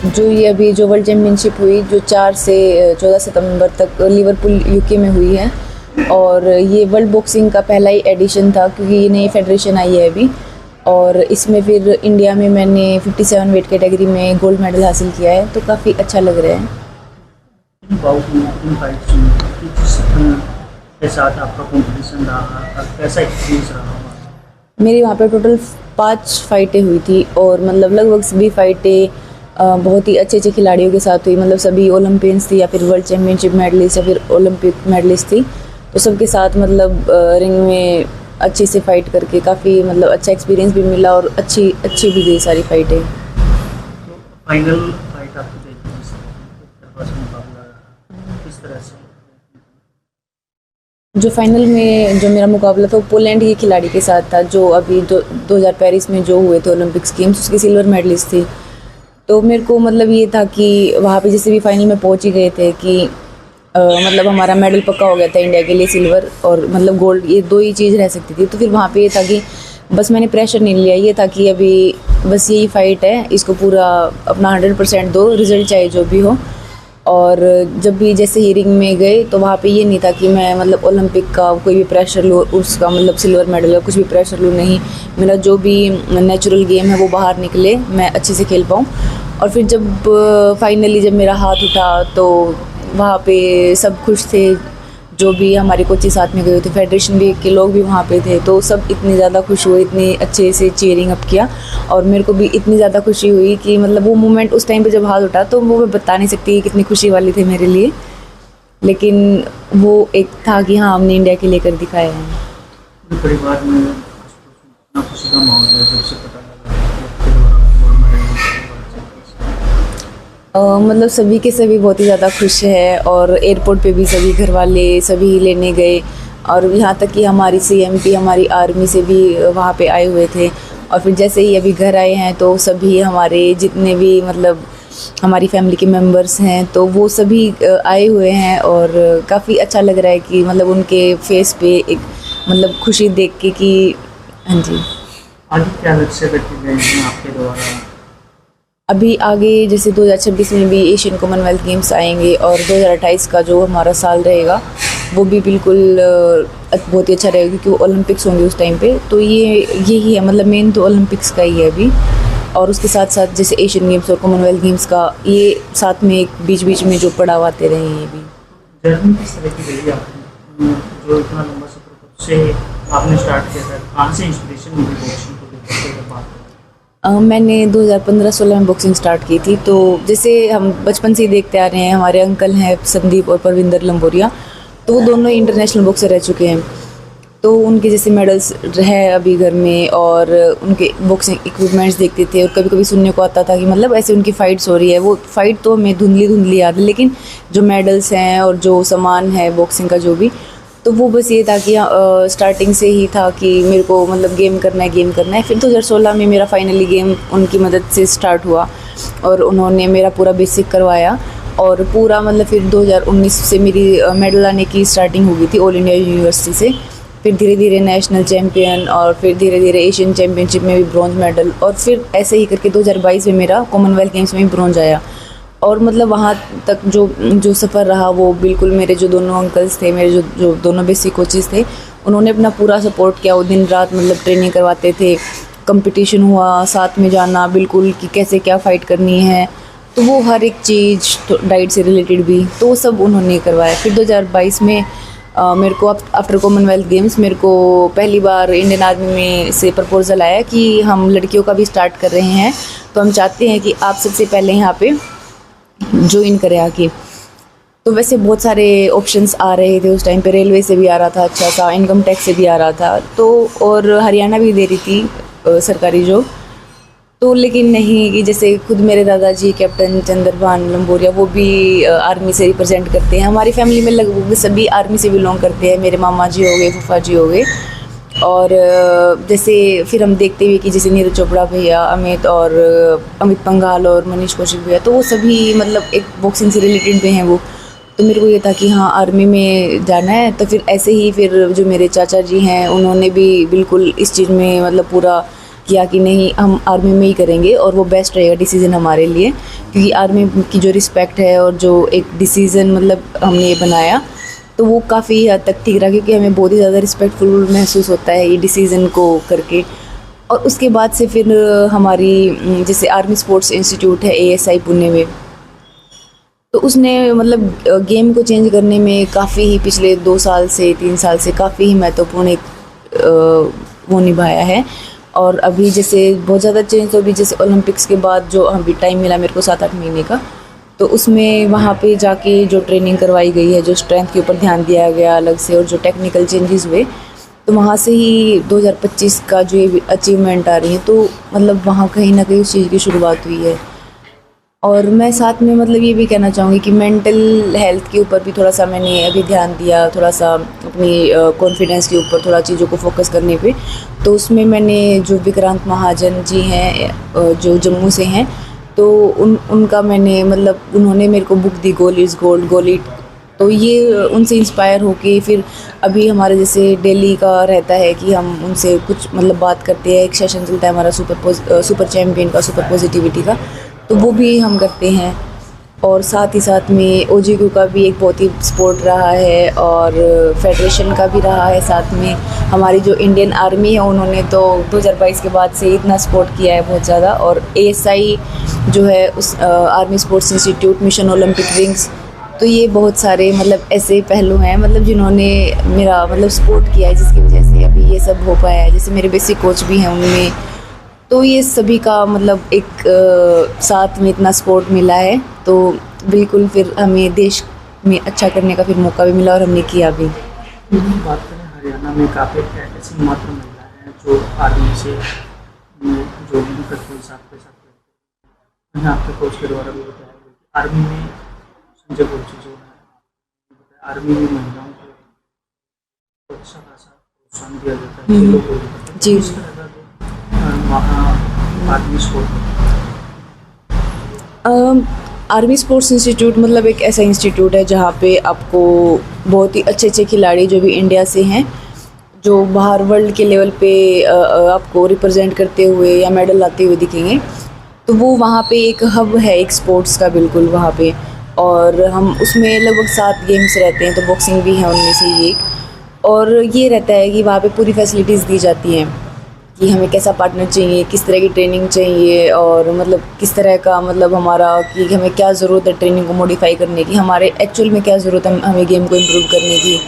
जो ये अभी जो वर्ल्ड चैम्पियनशिप हुई जो 4 से 14 सितंबर तक लिवरपूल यूके में हुई है, और ये वर्ल्ड बॉक्सिंग का पहला ही एडिशन था क्योंकि ये नई फेडरेशन आई है अभी। और इसमें फिर इंडिया में मैंने 57 वेट कैटेगरी में गोल्ड मेडल हासिल किया है, तो काफ़ी अच्छा लग रहा है। के साथ आपका कॉम्पिटिशन रहा, कैसा एक्सपीरियंस रहा? मेरी वहाँ पे टोटल 5 फाइटें हुई थी, और मतलब लगभग सभी फाइटें बहुत ही अच्छे अच्छे खिलाड़ियों के साथ हुई। मतलब सभी ओलंपियंस थी या फिर वर्ल्ड चैम्पियनशिप मेडलिस्ट या फिर ओलंपिक मेडलिस्ट थी, तो सबके साथ मतलब रिंग में अच्छे से फाइट करके काफ़ी मतलब अच्छा एक्सपीरियंस भी मिला, और अच्छी अच्छी भी गई सारी फाइटें। तो फाइनल फाइट आपकी देखी मुकाबला रहा, किस तरह से? जो फाइनल में जो मेरा मुकाबला था वो पोलैंड के खिलाड़ी के साथ था, जो अभी 2000 पेरिस में जो हुए थे ओलंपिक्स गेम्स, उसकी सिल्वर मेडलिस्ट थी। तो मेरे को मतलब ये था कि वहाँ पे जैसे भी फाइनल में पहुँच ही गए थे कि मतलब हमारा मेडल पक्का हो गया था इंडिया के लिए, सिल्वर और मतलब गोल्ड, ये 2 ही चीज़ रह सकती थी। तो फिर वहाँ पे ये था कि बस मैंने प्रेशर नहीं लिया, ये था कि अभी बस यही फाइट है, इसको पूरा अपना 100% दो, रिजल्ट चाहे जो भी हो। और जब भी जैसे ही रिंग में गए तो वहाँ पे ये नहीं था कि मैं मतलब ओलंपिक का कोई भी प्रेशर लूँ, उसका मतलब सिल्वर मेडल का कुछ भी प्रेशर लूँ, नहीं। मेरा जो भी नेचुरल गेम है वो बाहर निकले, मैं अच्छे से खेल पाऊँ। और फिर जब फाइनली जब मेरा हाथ उठा तो वहाँ पे सब खुश थे, जो भी हमारे कोच साथ में गए थे, फेडरेशन भी के लोग भी वहाँ पे थे, तो सब इतने ज़्यादा खुश हुए, इतने अच्छे से चीयरिंग अप किया। और मेरे को भी इतनी ज़्यादा खुशी हुई कि मतलब वो मोमेंट उस टाइम पे जब हाथ उठा तो वो मैं बता नहीं सकती कितनी खुशी वाली थी मेरे लिए, लेकिन वो एक था कि हाँ हमने इंडिया के लिए कर दिखाया है। परिवार में कितना खुशी का माहौल है जब से पता लगा कि आपके द्वारा गोल्ड मेडल मतलब सभी के सभी बहुत ही ज़्यादा खुश है, और एयरपोर्ट पे भी सभी घर वाले सभी लेने गए, और यहाँ तक कि हमारी CMP हमारी आर्मी से भी वहाँ पे आए हुए थे। और फिर जैसे ही अभी घर आए हैं तो सभी हमारे जितने भी मतलब हमारी फैमिली के मेंबर्स हैं तो वो सभी आए हुए हैं, और काफ़ी अच्छा लग रहा है कि मतलब उनके फेस पे एक मतलब खुशी देख के कि हाँ जी। आगे क्या लक्ष्य रखे गए हैं आपके द्वारा? अभी आगे जैसे 2026 में भी एशियन कॉमनवेल्थ गेम्स आएंगे, और 2028 का जो हमारा साल रहेगा वो भी बिल्कुल बहुत ही अच्छा रहेगा क्योंकि वो ओलंपिक्स होंगे उस टाइम पे। तो यही है मतलब मेन तो ओलंपिक्स का ही है अभी, और उसके साथ साथ जैसे एशियन गेम्स और कॉमनवेल्थ गेम्स का ये साथ में एक बीच बीच में जो पड़ाव आते रहे हैं। ये भी जर्नी किस तरह की रही आपने, जो इतना लंबा सफर कब से आपने स्टार्ट किया था, कहाँ से इंस्पिरेशन मिली बॉक्सिंग को लेकर के बात करें? मैंने 2015-16 में बॉक्सिंग स्टार्ट की थी। तो जैसे हम बचपन से ही देखते आ रहे हैं, हमारे अंकल हैं संदीप और परविंदर लंबोरिया, तो वो दोनों इंटरनेशनल बॉक्सर रह चुके हैं। तो उनके जैसे मेडल्स है अभी घर में, और उनके बॉक्सिंग इक्विपमेंट्स देखते थे, और कभी कभी सुनने को आता था कि मतलब ऐसे उनकी फ़ाइट्स हो रही है। वो फ़ाइट तो हमें धुंधली धुंधली याद है, लेकिन जो मेडल्स हैं और जो सामान है बॉक्सिंग का जो भी, तो वो बस ये था कि स्टार्टिंग से ही था कि मेरे को मतलब गेम करना है। फिर 2016 में मेरा फाइनली गेम उनकी मदद से स्टार्ट हुआ, और उन्होंने मेरा पूरा बेसिक करवाया, और पूरा मतलब फिर 2019 से मेरी मेडल आने की स्टार्टिंग हो गई थी ऑल इंडिया यूनिवर्सिटी से। फिर धीरे धीरे नेशनल चैम्पियन, और फिर धीरे धीरे एशियन चैम्पियनशिप में भी ब्रॉन्ज मेडल, और फिर ऐसे ही करके 2022 में मेरा कॉमनवेल्थ गेम्स में भी ब्रॉन्ज आया। और मतलब वहाँ तक जो सफ़र रहा वो बिल्कुल मेरे जो दोनों अंकल्स थे, मेरे जो दोनों बेसिक कोचेज़ थे, उन्होंने अपना पूरा सपोर्ट किया। वो दिन रात मतलब ट्रेनिंग करवाते थे, कंपटीशन हुआ साथ में जाना बिल्कुल कि कैसे क्या फ़ाइट करनी है, तो वो हर एक चीज़ तो डाइट से रिलेटेड भी तो वो सब उन्होंने करवाया। फिर 2022 में मेरे को आफ्टर कॉमनवेल्थ गेम्स मेरे को पहली बार इंडियन आर्मी में से प्रपोज़ल आया कि हम लड़कियों का भी स्टार्ट कर रहे हैं, तो हम चाहते हैं कि आप सबसे पहले यहाँ पे ज्वाइन करें आके। तो वैसे बहुत सारे ऑप्शंस आ रहे थे उस टाइम पे, रेलवे से भी आ रहा था अच्छा सा, इनकम टैक्स से भी आ रहा था, तो और हरियाणा भी दे रही थी सरकारी जॉब। तो लेकिन नहीं, कि जैसे खुद मेरे दादाजी कैप्टन चंद्रभान लंबोरिया वो भी आर्मी से रिप्रेजेंट करते हैं। हमारी फैमिली में लगभग सभी आर्मी से बिलोंग करते हैं, मेरे मामा जी हो गए, फूफा जी हो गए। और जैसे फिर हम देखते हुए कि जैसे नीरज चोपड़ा भैया, अमित पंघाल और मनीष कौशिक भैया, तो वो सभी मतलब एक बॉक्सिंग से रिलेटेड भी हैं वो। तो मेरे को ये था कि हाँ आर्मी में जाना है। तो फिर ऐसे ही फिर जो मेरे चाचा जी हैं उन्होंने भी बिल्कुल इस चीज़ में मतलब पूरा किया कि नहीं हम आर्मी में ही करेंगे और वो बेस्ट रहेगा डिसीज़न हमारे लिए, क्योंकि आर्मी की जो रिस्पेक्ट है और जो एक डिसीज़न मतलब हमने ये बनाया तो वो काफ़ी हद तक ठीक रहा, क्योंकि हमें बहुत ही ज़्यादा रिस्पेक्टफुल महसूस होता है ये डिसीज़न को करके। और उसके बाद से फिर हमारी जैसे आर्मी स्पोर्ट्स इंस्टीट्यूट है ASI पुणे में, तो उसने मतलब गेम को चेंज करने में काफ़ी ही पिछले 2 साल से 3 साल से काफ़ी ही महत्वपूर्ण एक वो निभाया है। और अभी जैसे बहुत ज़्यादा चेंज, तो अभी जैसे ओलंपिक्स के बाद जो अभी टाइम मिला मेरे को 7-8 महीने का, तो उसमें वहाँ पे जाके जो ट्रेनिंग करवाई गई है, जो स्ट्रेंथ के ऊपर ध्यान दिया गया अलग से, और जो टेक्निकल चेंजेस हुए, तो वहाँ से ही 2025 का जो ये अचीवमेंट आ रही है, तो मतलब वहाँ कहीं ना कहीं उस चीज़ की शुरुआत हुई है। और मैं साथ में मतलब ये भी कहना चाहूँगी कि मेंटल हेल्थ के ऊपर भी थोड़ा सा मैंने अभी ध्यान दिया, थोड़ा सा अपनी कॉन्फिडेंस के ऊपर थोड़ा चीज़ों को फोकस करने पे। तो उसमें मैंने जो विक्रांत महाजन जी हैं जो जम्मू से हैं, तो उनका मैंने मतलब उन्होंने मेरे को book the, goal is gold, goal it. तो ये उनसे इंस्पायर होके फिर अभी हमारे जैसे डेली का रहता है कि हम उनसे कुछ मतलब बात करते हैं, एक सेशन चलता है हमारा सुपर चैम्पियन का, सुपर पॉजिटिविटी का, तो वो भी हम करते हैं। और साथ ही साथ में OGQ का भी एक बहुत ही सपोर्ट रहा है, और फेडरेशन का भी रहा है। साथ में हमारी जो इंडियन आर्मी है उन्होंने तो 2022 के बाद से इतना सपोर्ट किया है बहुत ज़्यादा। और ASI जो है उस army sports institute, mission Olympic wings, तो ये बहुत सारे मतलब ऐसे पहलू हैं मतलब जिन्होंने मेरा मतलब सपोर्ट किया है, जिसकी वजह से अभी ये सब हो पाया है। जैसे मेरे बेसिक कोच भी हैं उनमें, तो ये सभी का मतलब एक साथ में इतना सपोर्ट मिला है, तो बिल्कुल फिर हमें देश में अच्छा करने का फिर मौका भी मिला और हमने किया भी। बात करें हरियाणा में काफ़ी ऐसी मात्र महिला हैं जो आर्मी से जॉगिंग करते हैं, साथ के साथ मैंने आपके कोच के द्वारा भी बताया कि आर्मी में संजय कोची जो है, आर्मी में महिलाओं को अच्छा खासा प्रोत्साहन दिया जाता है, खेलों को जी। इस तरह का वहाँ army sport army sports institute मतलब एक ऐसा इंस्टीट्यूट है जहाँ पे आपको बहुत ही अच्छे अच्छे खिलाड़ी जो भी इंडिया से हैं, जो बाहर वर्ल्ड के लेवल पे आपको रिप्रेजेंट करते हुए या मेडल लाते हुए दिखेंगे। तो वो वहाँ पे एक हब है एक स्पोर्ट्स का बिल्कुल वहाँ पे, और हम उसमें लगभग 7 गेम्स रहते हैं, तो बॉक्सिंग भी है उनमें से ही एक। और ये रहता है कि वहाँ पे पूरी फैसिलिटीज़ दी जाती हैं कि हमें कैसा पार्टनर चाहिए, किस तरह की ट्रेनिंग चाहिए, और मतलब किस तरह का मतलब हमारा कि हमें क्या ज़रूरत है ट्रेनिंग को मॉडिफाई करने की, हमारे एक्चुअल में क्या ज़रूरत है हमें गेम को इम्प्रूव करने की।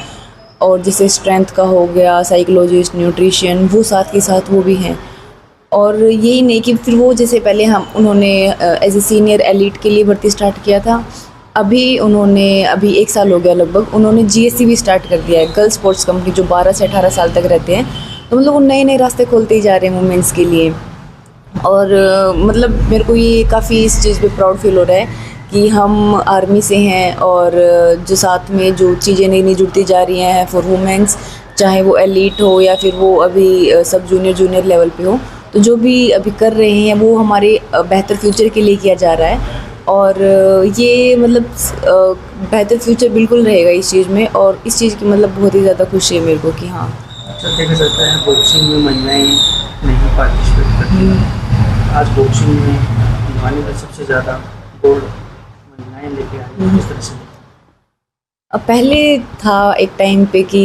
और जैसे स्ट्रेंथ का हो गया, साइकोलॉजिस्ट, न्यूट्रिशन, वो साथ के साथ वो भी हैं। और यही नहीं कि फिर वो जैसे पहले हम उन्होंने एज ए सीनियर एलिट के लिए भर्ती स्टार्ट किया था, अभी उन्होंने अभी 1 साल हो गया लगभग, उन्होंने GSC भी स्टार्ट कर दिया है, गर्ल्स स्पोर्ट्स कंपनी, जो 12 से 18 साल तक रहते हैं। तो मतलब वो नए नए रास्ते खोलते ही जा रहे हैं वुमेंस के लिए। और मतलब मेरे को ये काफ़ी इस चीज़ पे प्राउड फील हो रहा है कि हम आर्मी से हैं, और जो साथ में जो चीज़ें नई नई जुड़ती जा रही हैं फॉर वुमेंस, चाहे वो एलीट हो या फिर वो अभी सब जूनियर लेवल पे हो, तो जो भी अभी कर रहे हैं वो हमारे बेहतर फ्यूचर के लिए किया जा रहा है। और ये मतलब बेहतर फ्यूचर बिल्कुल रहेगा इस चीज़ में, और इस चीज़ की मतलब बहुत ही ज़्यादा खुशी है मेरे को कि हाँ। अच्छा देखा जाता है बॉक्सिंग में महिलाएं नहीं पार्टिसिपेट करती हैं। आज बॉक्सिंग में हिमालय में सबसे ज़्यादा गोल्ड महिलाएं लेके आई हैं, किस तरह से? अब पहले था एक टाइम पे कि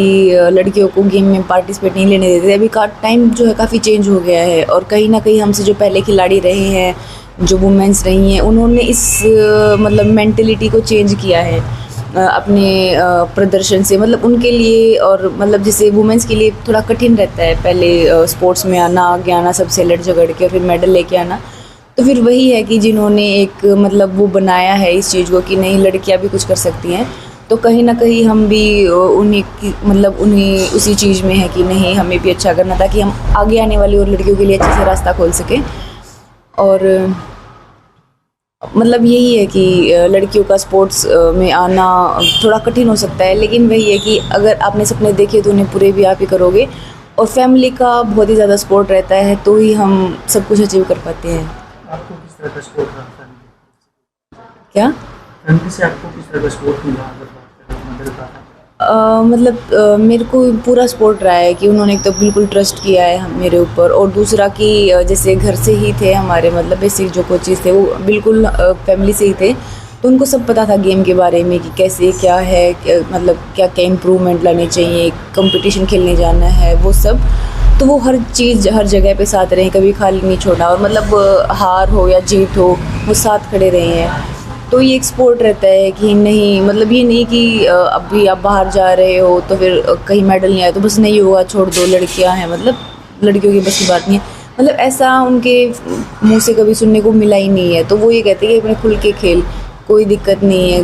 लड़कियों को गेम में पार्टिसिपेट नहीं लेने देते थे, अभी का टाइम जो है काफ़ी चेंज हो गया है। और कहीं ना कहीं हमसे जो पहले खिलाड़ी रहे हैं, जो वुमेंस रही हैं, उन्होंने इस मतलब मेंटलिटी को चेंज किया है अपने प्रदर्शन से, मतलब उनके लिए। और मतलब जैसे वुमेंस के लिए थोड़ा कठिन रहता है पहले स्पोर्ट्स में आना, आगे आना, सबसे लड़ झगड़ के और फिर मेडल लेके आना। तो फिर वही है कि जिन्होंने एक मतलब वो बनाया है इस चीज़ को कि नहीं, लड़कियां भी कुछ कर सकती हैं, तो कहीं ना कहीं हम भी उन्हीं की मतलब उन्हीं उसी चीज़ में है कि नहीं, हमें भी अच्छा करना ताकि हम आगे आने वाली और लड़कियों के लिए अच्छे से रास्ता खोल सकें। और मतलब यही है कि लड़कियों का स्पोर्ट्स में आना थोड़ा कठिन हो सकता है, लेकिन वही है कि अगर आपने सपने देखे तो उन्हें पूरे भी आप ही करोगे, और फैमिली का बहुत ही ज़्यादा सपोर्ट रहता है, तो ही हम सब कुछ अचीव कर पाते हैं। आपको किस तरह का सपोर्ट रहा फैमिली? क्या? फैमिली से आपको किस तरह का सपोर्ट मिला, अगर बात करें मदर का? मेरे को पूरा सपोर्ट रहा है कि उन्होंने एक तो बिल्कुल ट्रस्ट किया है मेरे ऊपर, और दूसरा कि जैसे घर से ही थे हमारे, मतलब बेसिक जो कोचेस थे वो बिल्कुल फैमिली से ही थे, तो उनको सब पता था गेम के बारे में कि कैसे क्या है, मतलब क्या क्या इम्प्रूवमेंट लाने चाहिए, कंपटीशन खेलने जाना है वो सब। तो वो हर चीज़ हर जगह पे साथ रहे, कभी खाली नहीं छोड़ा, और मतलब हार हो या जीत हो वो साथ खड़े रहे हैं। तो ये एक सपोर्ट रहता है कि नहीं, मतलब ये नहीं कि अभी आप बाहर जा रहे हो तो फिर कहीं मेडल नहीं आया तो बस नहीं हुआ, छोड़ दो, लड़कियां हैं, मतलब लड़कियों की बस की बात नहीं है, मतलब ऐसा उनके मुंह से कभी सुनने को मिला ही नहीं है। तो वो ये कहते हैं कि अपने खुल के खेल, कोई दिक्कत नहीं है,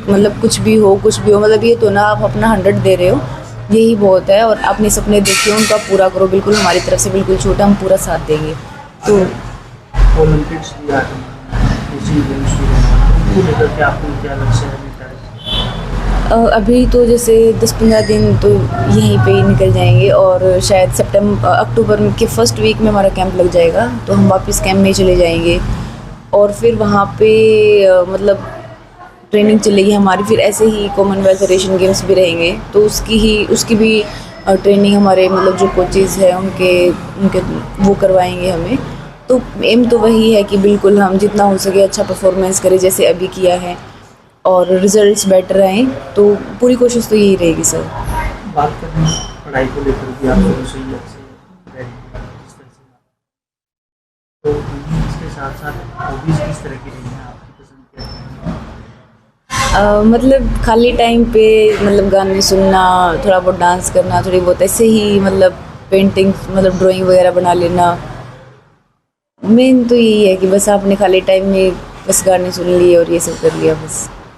मतलब कुछ भी हो मतलब ये तो ना आप अपना 100 दे रहे हो, यही बहुत है, और अपने सपने देखिए उनका पूरा करो, बिल्कुल हमारी तरफ से बिल्कुल छोटा, हम पूरा साथ देंगे। तो ओलंपिक्स भी आ रही हैं, एशियन गेम्स भी होना है, तो उनको लेकर के आपको क्या लक्ष्य है निर्धारित? अभी तो जैसे 10-15 दिन तो यहीं पे ही निकल जाएंगे, और शायद अक्टूबर के फर्स्ट वीक में हमारा कैंप लग जाएगा, तो हम वापस कैंप में चले जाएंगे, और फिर वहाँ पे मतलब ट्रेनिंग चलेगी हमारी, फिर ऐसे ही कॉमनवेल्थ और एशियन गेम्स भी रहेंगे, तो उसकी भी ट्रेनिंग हमारे मतलब जो कोचेज़ हैं उनके उनके वो करवाएंगे हमें। तो एम तो वही है कि बिल्कुल हम जितना हो सके अच्छा परफॉर्मेंस करें जैसे अभी किया है, और रिजल्ट्स बेटर आएँ, तो पूरी कोशिश तो यही रहेगी सर। बात करें पढ़ाई को लेकर भी आप शुरू से ही अच्छे रहे हैं, जिस तरह से तो इसके साथ साथ हॉबीज़ किस तरह की रही हैं आपकी, पसंद क्या है? मतलब खाली टाइम पे मतलब गाने सुनना, थोड़ा बहुत डांस करना, थोड़ी बहुत ऐसे ही मतलब पेंटिंग, मतलब ड्राइंग वगैरह बना लेना। मेन तो यही है कि बस आपने खाली टाइम में बस गाने सुन लिए और ये सब कर लिया बस।